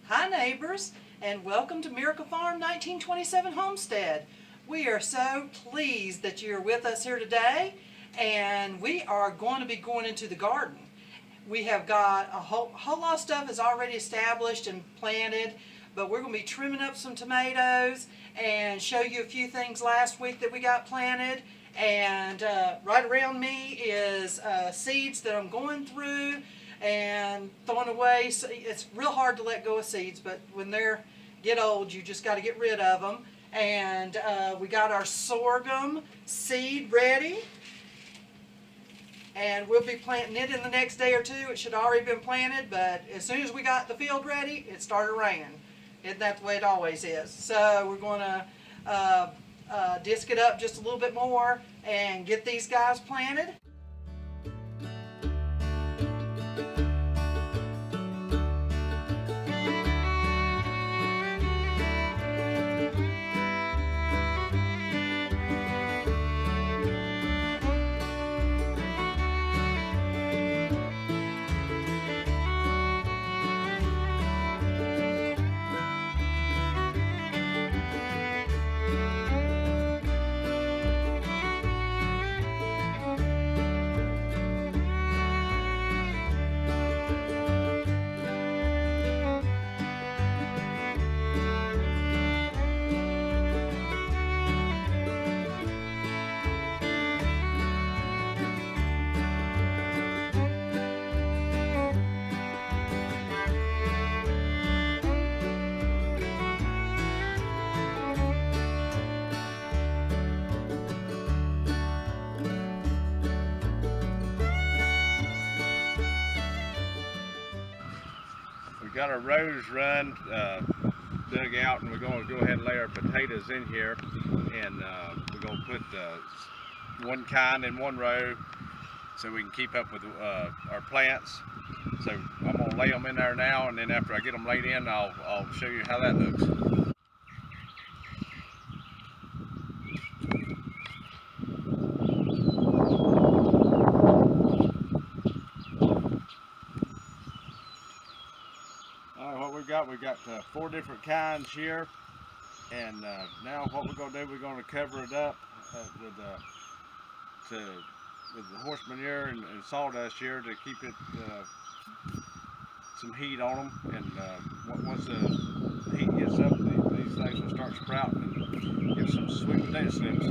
Hi neighbors, and welcome to Miracle Farm 1927 Homestead. We are so pleased that you're with us here today, and we are going to be going into the garden. We have got a whole lot of stuff is already established and planted, but we're going to be trimming up some tomatoes and show you a few things last week that we got planted. And right around me is seeds that I'm going through and throwing away. So it's real hard to let go of seeds, but when they're get old, you just got to get rid of them. And we got our sorghum seed ready, and we'll be planting it in the next day or two. It should already been planted, but as soon as we got the field ready, it started raining. Isn't that the way it always is? So we're going to disc it up just a little bit more and get these guys planted. We got our rows run, dug out, and we're going to go ahead and lay our potatoes in here, and we're going to put one kind in one row so we can keep up with our plants. So I'm going to lay them in there now, and then after I get them laid in, I'll show you how that looks. We've got 4 different kinds here, and now what we're going to do, we're going to cover it up with the horse manure and sawdust here to keep it some heat on them, and once the heat gets up, these things will start sprouting and give some sweet potato slips.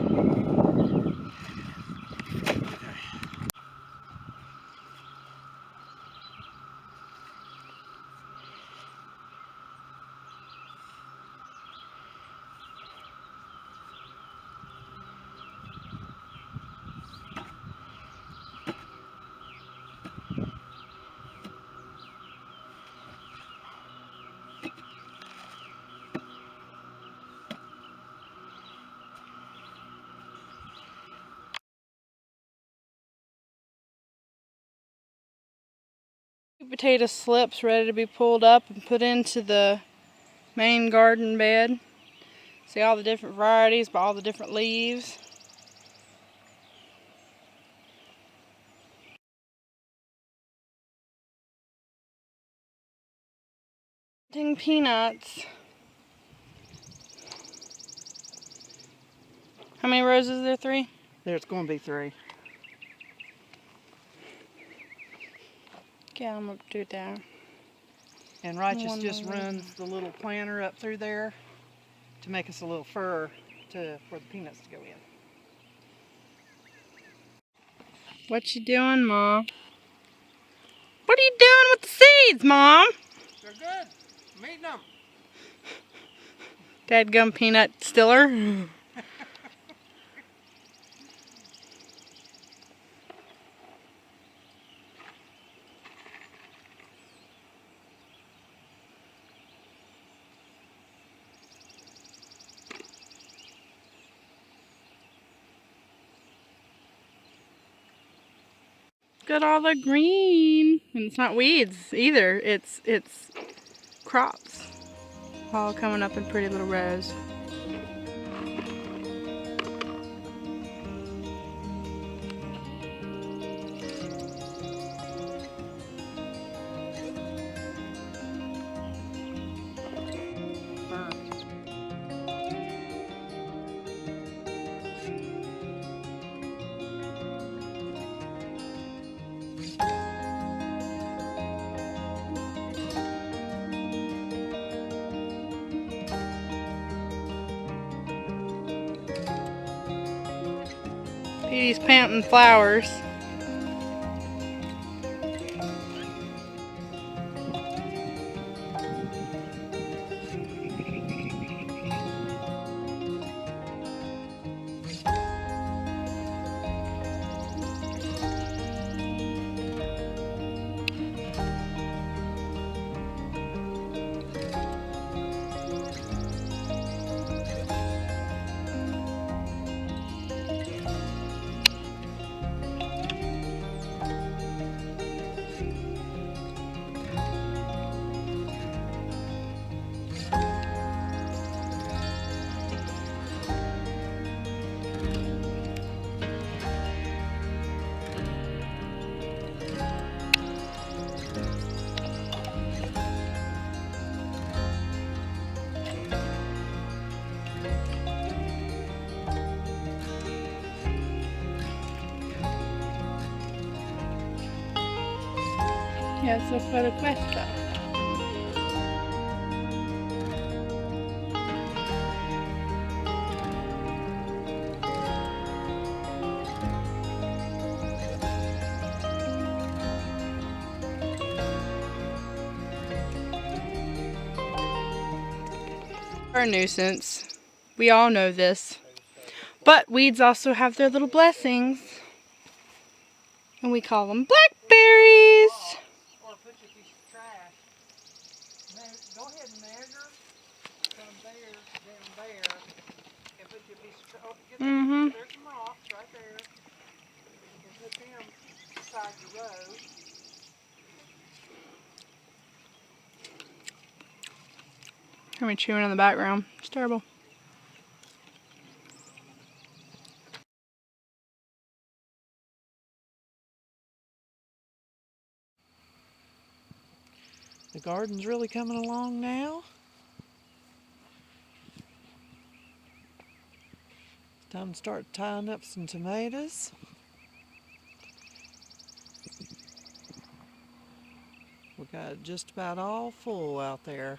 Potato slips ready to be pulled up and put into the main garden bed. See all the different varieties by all the different leaves. Planting peanuts. How many rows is there? 3? There's going to be 3. Yeah, I'm going to do that. And Righteous just runs the little planter up through there to make us a little fur for the peanuts to go in. What you doing, Mom? What are you doing with the seeds, Mom? They're good. I'm eating them. Dadgum peanut stiller. Got all the green, and it's not weeds either. It's crops, all coming up in pretty little rows. Petey's planting flowers. Yeah, so for the question. Are a nuisance. We all know this. But weeds also have their little blessings. And we call them blackberries. Or put your piece of trash. Go ahead and measure from there down there. And put your piece of trash. Oh, there's some rocks right there. And put them beside your road. Hear me chewing in the background. It's terrible. The garden's really coming along now. Time to start tying up some tomatoes. We got it just about all full out there.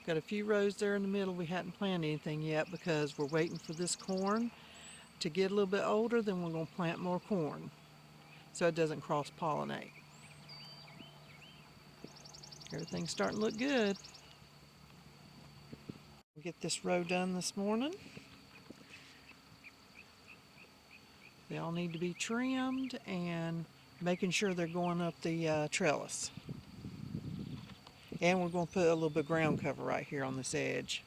Got a few rows there in the middle. We hadn't planted anything yet because we're waiting for this corn to get a little bit older. Then we're going to plant more corn so it doesn't cross-pollinate. Everything's starting to look good. We'll get this row done this morning. They all need to be trimmed and making sure they're going up the trellis. And we're going to put a little bit of ground cover right here on this edge.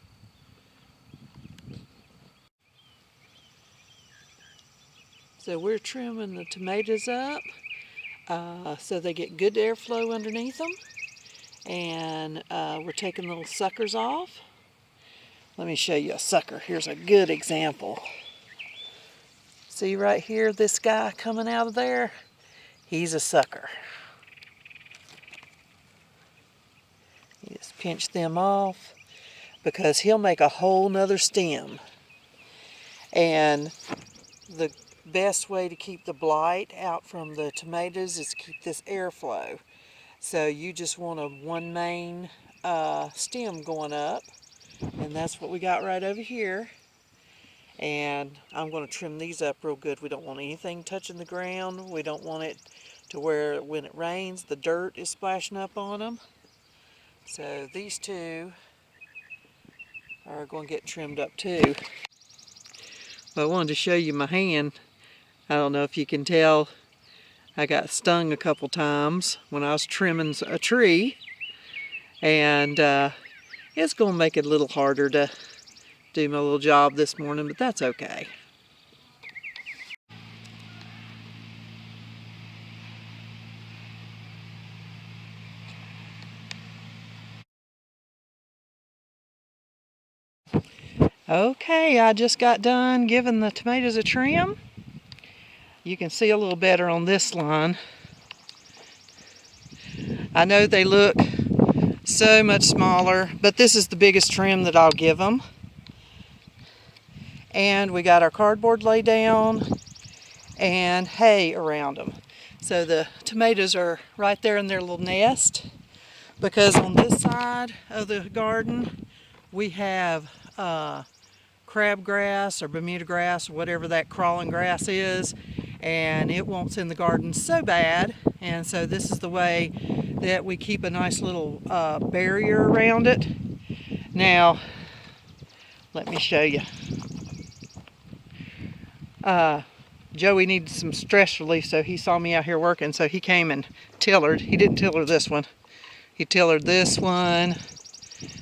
So we're trimming the tomatoes up so they get good airflow underneath them. And we're taking little suckers off. Let me show you a sucker. Here's a good example. See right here, this guy coming out of there? He's a sucker. You just pinch them off because he'll make a whole nother stem. And the best way to keep the blight out from the tomatoes is to keep this airflow. So you just want a one main stem going up, and that's what we got right over here. And I'm going to trim these up real good. We don't want anything touching the ground. We don't want it to where when it rains the dirt is splashing up on them. So these two are going to get trimmed up too. But I wanted to show you my hand. I don't know if you can tell, I got stung a couple times when I was trimming a tree. And it's going to make it a little harder to do my little job this morning, but that's okay. Okay, I just got done giving the tomatoes a trim. You can see a little better on this line. I know they look so much smaller, but this is the biggest trim that I'll give them. And we got our cardboard laid down and hay around them. So the tomatoes are right there in their little nest, because on this side of the garden we have crabgrass or Bermuda grass or whatever that crawling grass is, and it wants in the garden so bad. And so this is the way that we keep a nice little barrier around it. Now, let me show you. Joey needed some stress relief, so he saw me out here working, so he came and tillered. He didn't tiller this one. He tillered this one.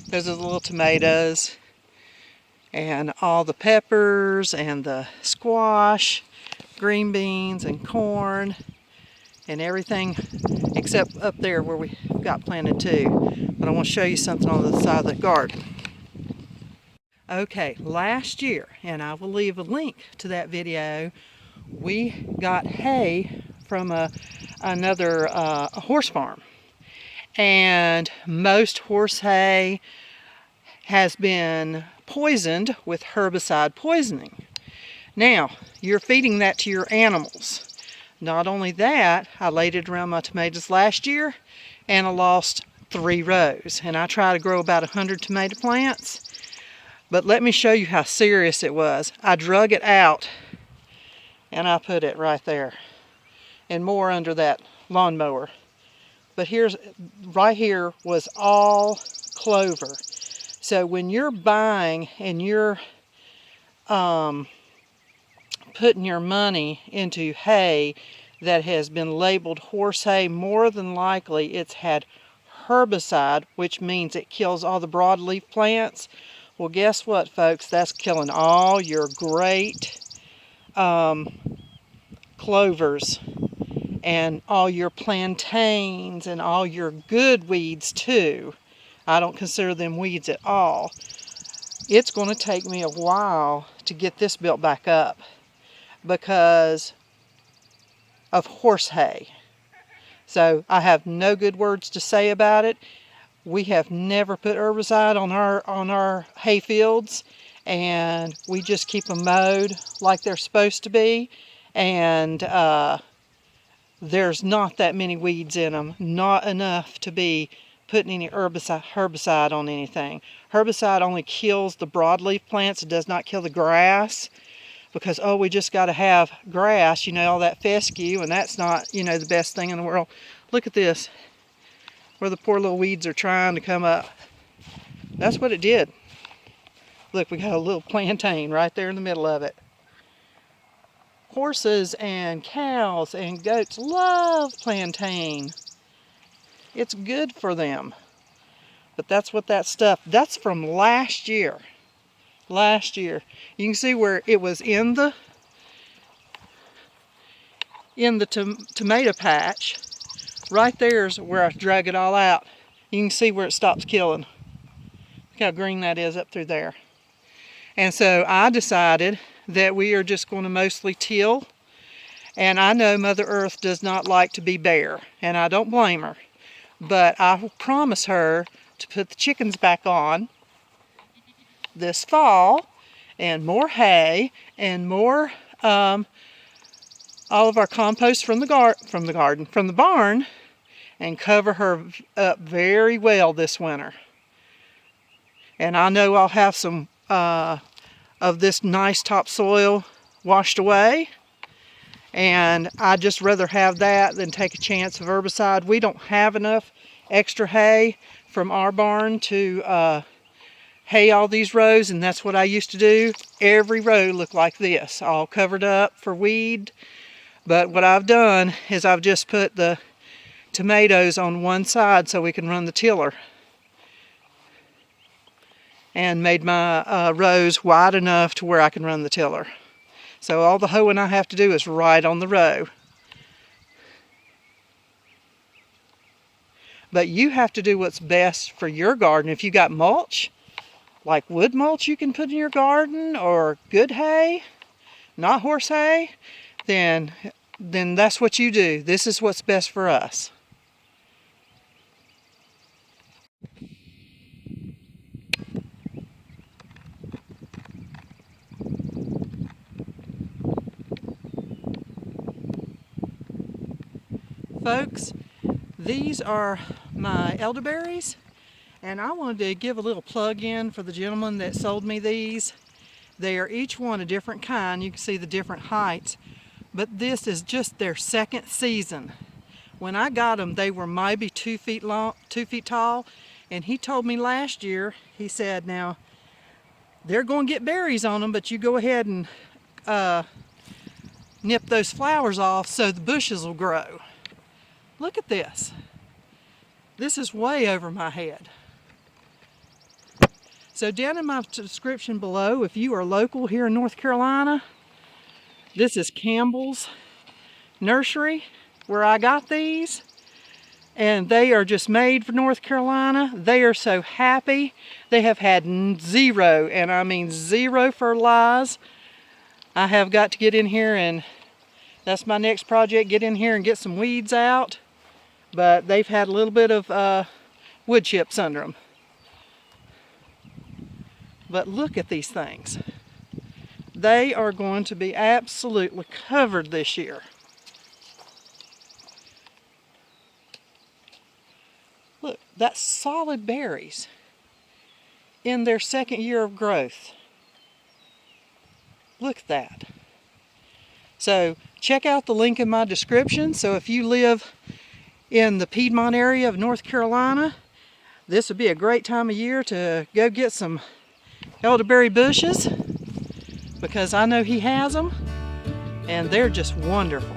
Those are the little tomatoes. And all the peppers and the squash, green beans and corn, and everything except up there where we got planted too. But I want to show you something on the side of the garden. Okay, last year, and I will leave a link to that video, we got hay from another horse farm. And most horse hay has been poisoned with herbicide poisoning. Now, you're feeding that to your animals. Not only that, I laid it around my tomatoes last year and I lost 3 rows. And I try to grow about 100 tomato plants. But let me show you how serious it was. I drug it out and I put it right there. And more under that lawnmower. But right here was all clover. So when you're buying and you're putting your money into hay that has been labeled horse hay, more than likely it's had herbicide, which means it kills all the broadleaf plants. Well, guess what, folks? That's killing all your great clovers and all your plantains and all your good weeds too. I don't consider them weeds at all. It's going to take me a while to get this built back up because of horse hay. So I have no good words to say about it. We have never put herbicide on our hay fields, and we just keep them mowed like they're supposed to be. And there's not that many weeds in them, not enough to be putting any herbicide on anything. Herbicide only kills the broadleaf plants. It does not kill the grass because, oh, we just got to have grass, you know, all that fescue, and that's not, you know, the best thing in the world. Look at this, where the poor little weeds are trying to come up. That's what it did. Look, we got a little plantain right there in the middle of it. Horses and cows and goats love plantain. It's good for them. But that's what that stuff, that's from last year. Last year. You can see where it was in the tomato patch. Right there's where I drug it all out. You can see where it stops killing. Look how green that is up through there. And so I decided that we are just going to mostly till. And I know Mother Earth does not like to be bare, and I don't blame her. But I will promise her to put the chickens back on this fall, and more hay, and more all of our compost from the barn, and cover her up very well this winter. And I know I'll have some of this nice topsoil washed away. And I'd just rather have that than take a chance of herbicide. We don't have enough extra hay from our barn to hay all these rows, and that's what I used to do. Every row looked like this, all covered up for weed. But what I've done is I've just put the tomatoes on one side so we can run the tiller. And made my rows wide enough to where I can run the tiller. So all the hoeing I have to do is right on the row. But you have to do what's best for your garden. If you got mulch, like wood mulch you can put in your garden, or good hay, not horse hay, then that's what you do. This is what's best for us. Folks, these are my elderberries, and I wanted to give a little plug in for the gentleman that sold me these. They are each one a different kind. You can see the different heights, but this is just their second season. When I got them, they were maybe 2 feet long, 2 feet tall, and he told me last year, he said, now, they're going to get berries on them, but you go ahead and nip those flowers off so the bushes will grow. Look at this. This is way over my head. So down in my description below, if you are local here in North Carolina, this is Campbell's Nursery, where I got these. And they are just made for North Carolina. They are so happy. They have had zero, and I mean zero fertilize. I have got to get in here, and that's my next project, get in here and get some weeds out. But they've had a little bit of wood chips under them. But look at these things. They are going to be absolutely covered this year. Look, that's solid berries in their second year of growth. Look at that. So check out the link in my description. So if you live in the Piedmont area of North Carolina, this would be a great time of year to go get some elderberry bushes, because I know he has them and they're just wonderful.